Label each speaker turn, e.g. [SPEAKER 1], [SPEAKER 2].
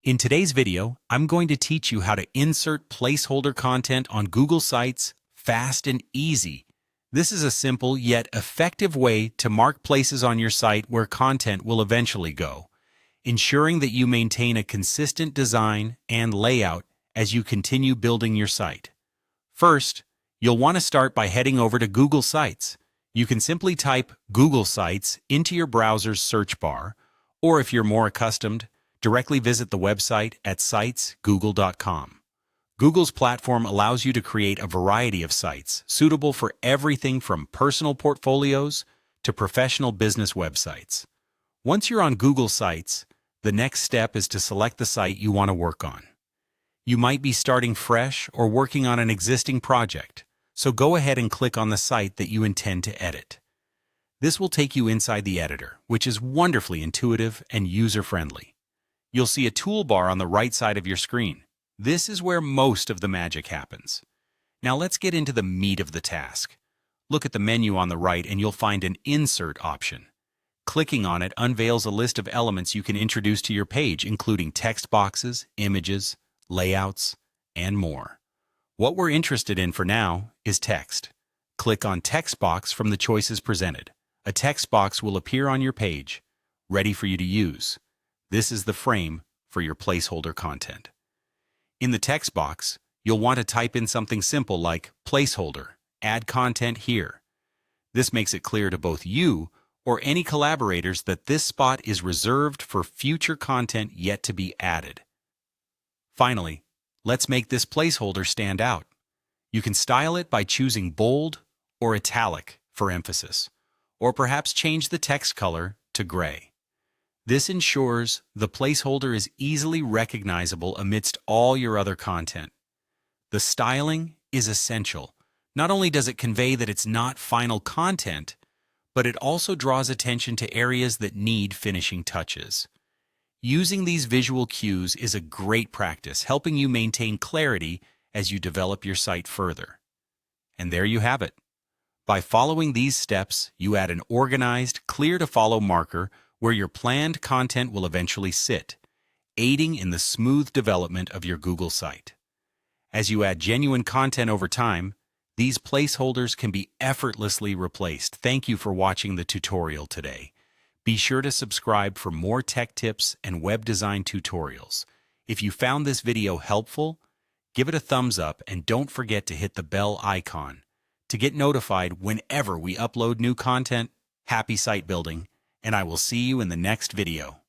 [SPEAKER 1] In today's video, I'm going to teach you how to insert placeholder content on Google Sites fast and easy. This is a simple yet effective way to mark places on your site where content will eventually go, ensuring that you maintain a consistent design and layout as you continue building your site. First, you'll want to start by heading over to Google Sites. You can simply type Google Sites into your browser's search bar, or if you're more accustomed, directly visit the website at sitesgoogle.com. Google's platform allows you to create a variety of sites suitable for everything from personal portfolios to professional business websites. Once you're on Google Sites, the next step is to select the site you want to work on. You might be starting fresh or working on an existing project, so go ahead and click on the site that you intend to edit. This will take you inside the editor, which is wonderfully intuitive and user-friendly. You'll see a toolbar on the right side of your screen. This is where most of the magic happens. Now let's get into the meat of the task. Look at the menu on the right and you'll find an Insert option. Clicking on it unveils a list of elements you can introduce to your page, including text boxes, images, layouts, and more. What we're interested in for now is text. Click on Text Box from the choices presented. A text box will appear on your page, ready for you to use. This is the frame for your placeholder content. In the text box, you'll want to type in something simple like placeholder, add content here. This makes it clear to both you or any collaborators that this spot is reserved for future content yet to be added. Finally, let's make this placeholder stand out. You can style it by choosing bold or italic for emphasis, or perhaps change the text color to gray. This ensures the placeholder is easily recognizable amidst all your other content. The styling is essential. Not only does it convey that it's not final content, but it also draws attention to areas that need finishing touches. Using these visual cues is a great practice, helping you maintain clarity as you develop your site further. And there you have it. By following these steps, you add an organized, clear-to-follow marker where your planned content will eventually sit, aiding in the smooth development of your Google site. As you add genuine content over time, these placeholders can be effortlessly replaced. Thank you for watching the tutorial today. Be sure to subscribe for more tech tips and web design tutorials. If you found this video helpful, give it a thumbs up and don't forget to hit the bell icon to get notified whenever we upload new content. Happy site building, and I will see you in the next video.